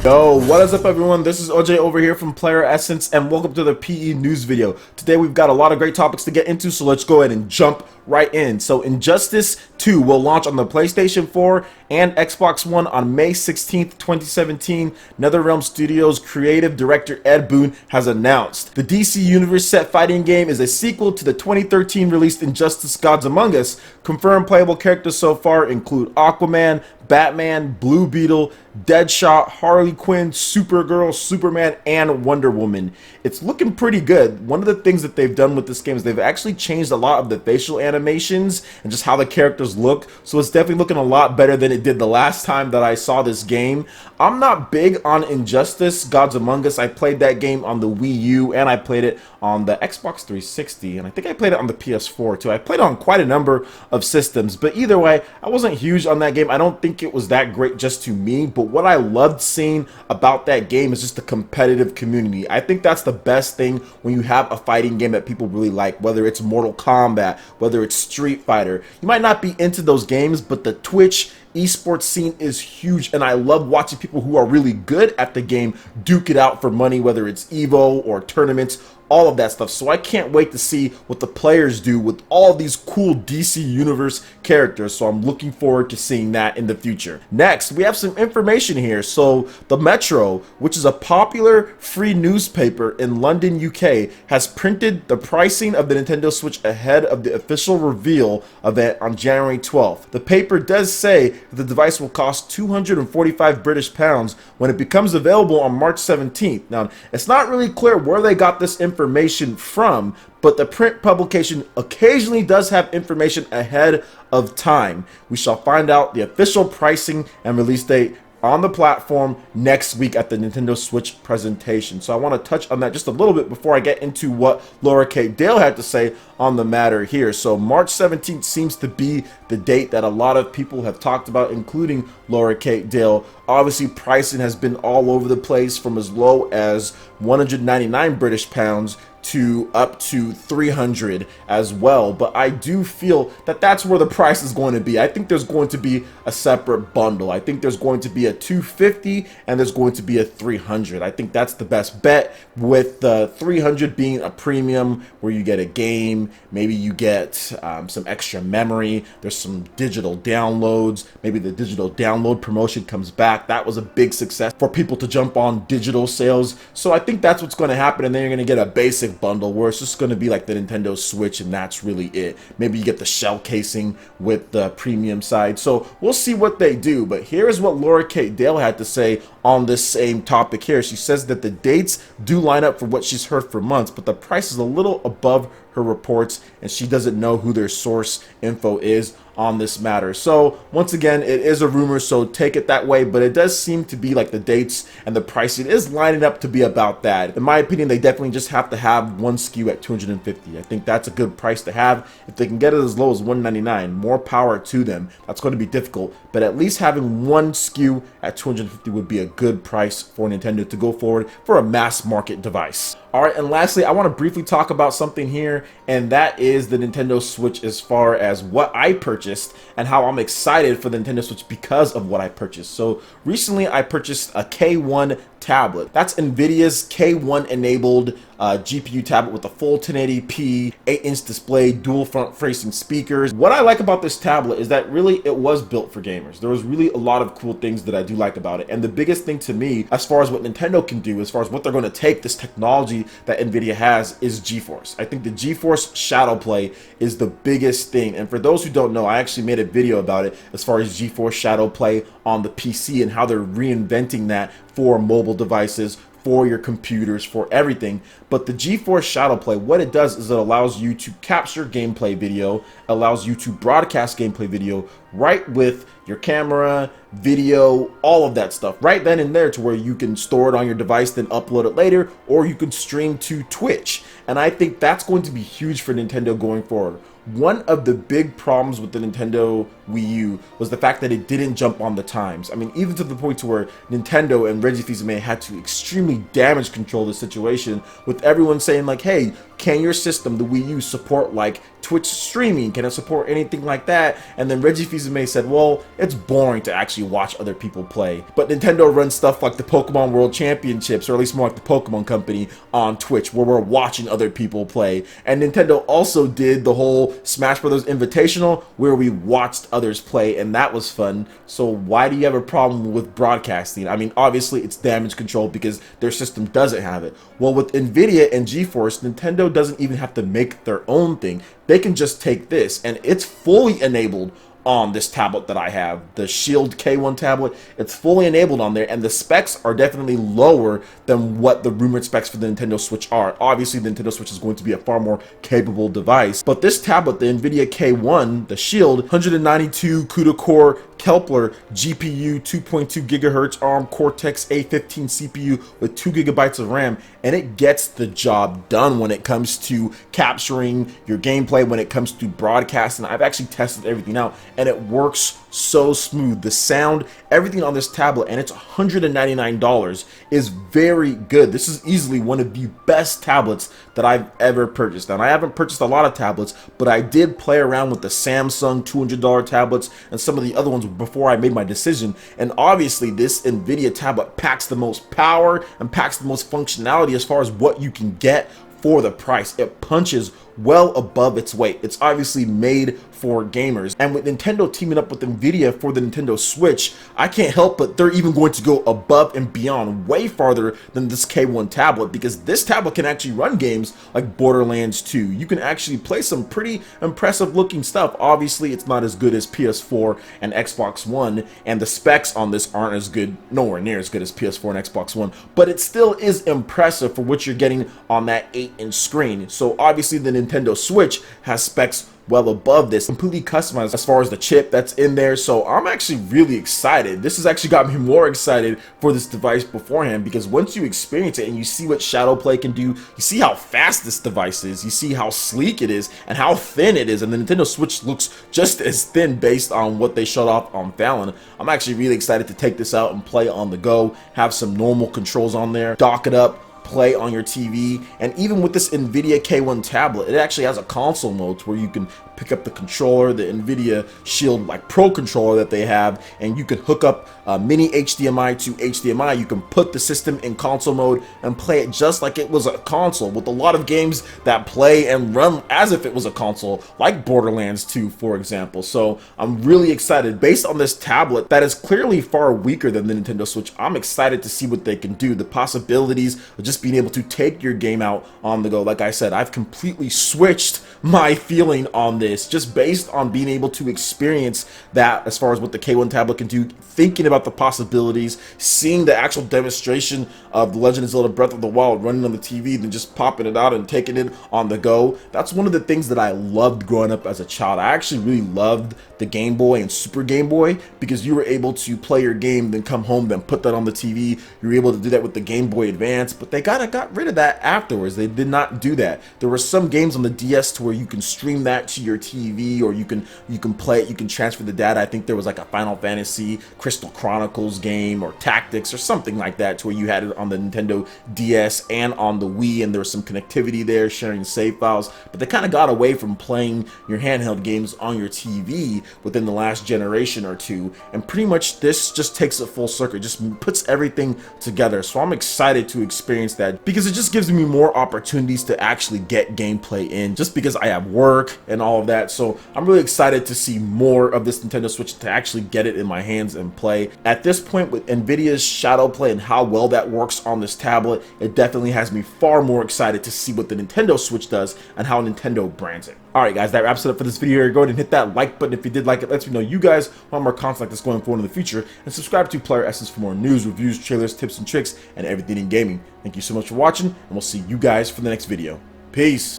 Yo, what is up everyone? This is OJ over here from PlayerEssence and welcome to the PE News video. Today we've got a lot of great topics to get into, so let's go ahead and jump right in. So Injustice 2 will launch on the PlayStation 4 and Xbox One on May 16th, 2017. NetherRealm Studios creative director Ed Boon has announced. The DC Universe set fighting game is a sequel to the 2013 released Injustice Gods Among Us. Confirmed playable characters so far include Aquaman, Batman, Blue Beetle, Deadshot, Harley Quinn, Supergirl, Superman, and Wonder Woman. It's looking pretty good. One of the things that they've done with this game is they've actually changed a lot of the facial animations and just how the characters look, so it's definitely looking a lot better than it did the last time that I saw this game. I'm not big on Injustice Gods Among Us. I played that game on the Wii U and I played it on the Xbox 360, and I think I played it on the PS4 too. I played it on quite a number of systems, but either way, I wasn't huge on that game. I don't think it was that great just to me, but what I loved seeing about that game is just the competitive community. I think that's the best thing when you have a fighting game that people really like, whether it's Mortal Kombat, whether it's Street Fighter. You might not be into those games, but the Twitch esports scene is huge, and I love watching people who are really good at the game duke it out for money, whether it's Evo or tournaments, all of that stuff. So I can't wait to see what the players do with all of these cool DC Universe characters, so I'm looking forward to seeing that in the future. Next, we have some information here. So the Metro, which is a popular free newspaper in London, UK, has printed the pricing of the Nintendo Switch ahead of the official reveal event on January 12th. The paper does say that the device will cost 245 British pounds when it becomes available on March 17th. Now, it's not really clear where they got this information from, but the print publication occasionally does have information ahead of time. We shall find out the official pricing and release date on the platform next week at the Nintendo Switch presentation. So I want to touch on that just a little bit before I get into what Laura K. Dale had to say on the matter here. So March 17th seems to be the date that a lot of people have talked about, including Laura K. Dale. Obviously, pricing has been all over the place, from as low as 199 British pounds to up to 300 as well, but I do feel that that's where the price is going to be. I think there's going to be a separate bundle. I think there's going to be a 250 and there's going to be a 300. I think that's the best bet, with the 300 being a premium where you get a game, maybe you get some extra memory, there's some digital downloads, maybe the digital download promotion comes back. That was a big success for people to jump on digital sales, so I think that's what's going to happen, and then you're going to get a basic bundle where it's just going to be like the Nintendo Switch, and that's really it. Maybe you get the shell casing with the premium side. So we'll see what they do, but here is what Laura K. Dale had to say on this same topic here. She says that the dates do line up for what she's heard for months, but the price is a little above her reports, and she doesn't know who their source info is on this matter. So once again, it is a rumor, so take it that way, but it does seem to be like the dates and the pricing is lining up to be about that. In my opinion, they definitely just have to have one SKU at 250. I think that's a good price to have. If they can get it as low as 199, more power to them. That's going to be difficult, but at least having one SKU at 250 would be a good price for Nintendo to go forward for a mass market device. Alright, and lastly, I want to briefly talk about something here, and that is the Nintendo Switch as far as what I purchased and how I'm excited for the Nintendo Switch because of what I purchased. So recently I purchased a K1 tablet. That's Nvidia's K1 enabled GPU tablet with a full 1080p 8-inch display, dual front-facing speakers. What I like about this tablet is that really it was built for gamers. There was really a lot of cool things that I do like about it, and the biggest thing to me as far as what Nintendo can do, as far as what they're going to take this technology that Nvidia has, is GeForce. I think the GeForce Shadowplay is the biggest thing, and for those who don't know, I actually made a video about it as far as GeForce Shadowplay on the PC and how they're reinventing that for mobile devices, for your computers, for everything. But the GeForce Shadowplay, what it does is it allows you to capture gameplay video, allows you to broadcast gameplay video right with your camera, video, all of that stuff right then and there, to where you can store it on your device, then upload it later, or you can stream to Twitch. And I think that's going to be huge for Nintendo going forward. One of the big problems with the Nintendo Wii U was the fact that it didn't jump on the times. I mean, even to the point to where Nintendo and Reggie Fils-Aimé had to extremely damage control the situation, with everyone saying like, hey, can your system, the Wii U, support like Twitch streaming? Can it support anything like that? And then Reggie Fils-Aimé said, well, it's boring to actually watch other people play. But Nintendo runs stuff like the Pokemon World Championships, or at least more like the Pokemon Company, on Twitch, where we're watching other people play. And Nintendo also did the whole Smash Brothers Invitational, where we watched others play, and that was fun. So why do you have a problem with broadcasting? I mean, obviously it's damage control because their system doesn't have it. Well, with Nvidia and GeForce, Nintendo doesn't even have to make their own thing. They can just take this, and it's fully enabled on this tablet that I have, the Shield K1 tablet. It's fully enabled on there, and the specs are definitely lower than what the rumored specs for the Nintendo Switch are. Obviously, the Nintendo Switch is going to be a far more capable device, but this tablet, the Nvidia K1, the Shield, 192 CUDA core Kepler GPU, 2.2 gigahertz ARM Cortex A15 CPU with 2 gigabytes of RAM, and it gets the job done when it comes to capturing your gameplay, when it comes to broadcasting. I've actually tested everything out, and it works so smooth. The sound, everything on this tablet, and it's $199, is very good. This is easily one of the best tablets that I've ever purchased. And I haven't purchased a lot of tablets, but I did play around with the Samsung $200 tablets and some of the other ones before I made my decision. And obviously this Nvidia tablet packs the most power and packs the most functionality as far as what you can get for the price. It punches well above its weight. It's obviously made for gamers, and with Nintendo teaming up with Nvidia for the Nintendo Switch, I can't help but they're even going to go above and beyond, way farther than this K1 tablet, because this tablet can actually run games like Borderlands 2. You can actually play some pretty impressive looking stuff. Obviously it's not as good as PS4 and Xbox One, and the specs on this aren't as good, nowhere near as good as PS4 and Xbox One, but it still is impressive for what you're getting on that 8-inch screen. So obviously the Nintendo Switch has specs well above this, completely customized as far as the chip that's in there. So I'm actually really excited. This has actually got me more excited for this device beforehand, because once you experience it and you see what Shadowplay can do, you see how fast this device is, you see how sleek it is and how thin it is, and the Nintendo Switch looks just as thin based on what they showed off on Fallon. I'm actually really excited to take this out and play on the go, have some normal controls on there, dock it up, play on your TV. And even with this Nvidia K1 tablet, it actually has a console mode where you can pick up the controller, the Nvidia Shield like Pro controller that they have, and you can hook up mini HDMI to HDMI. You can put the system in console mode and play it just like it was a console, with a lot of games that play and run as if it was a console, like Borderlands 2, for example. So I'm really excited. Based on this tablet that is clearly far weaker than the Nintendo Switch, I'm excited to see what they can do. The possibilities of just being able to take your game out on the go. Like I said, I've completely switched my feeling on this just based on being able to experience that as far as what the K1 tablet can do, thinking about the possibilities, seeing the actual demonstration of The Legend of Zelda Breath of the Wild running on the TV, then just popping it out and taking it on the go. That's one of the things that I loved growing up as a child. I actually really loved the Game Boy and Super Game Boy, because you were able to play your game, then come home, then put that on the TV. You were able to do that with the Game Boy Advance, but they got rid of that afterwards. They did not do that. There were some games on the DS to where you can stream that to your TV, or you can play it, you can transfer the data. I think there was like a Final Fantasy Crystal Chronicles game or Tactics or something like that, to where you had it on the Nintendo DS and on the Wii, and there was some connectivity there, sharing save files. But they kind of got away from playing your handheld games on your TV within the last generation or two, and pretty much this just takes it full circle, just puts everything together. So I'm excited to experience that, because it just gives me more opportunities to actually get gameplay in, just because I have work and all of that. So I'm really excited to see more of this Nintendo Switch, to actually get it in my hands and play. At this point, with Nvidia's Shadowplay and how well that works on this tablet, it definitely has me far more excited to see what the Nintendo Switch does and how Nintendo brands it. Alright guys, that wraps it up for this video here. Go ahead and hit that like button if you did like it. Lets me know you guys want more content like this going forward in the future. And subscribe to PlayerEssence for more news, reviews, trailers, tips, and tricks, and everything in gaming. Thank you so much for watching, and we'll see you guys for the next video. Peace!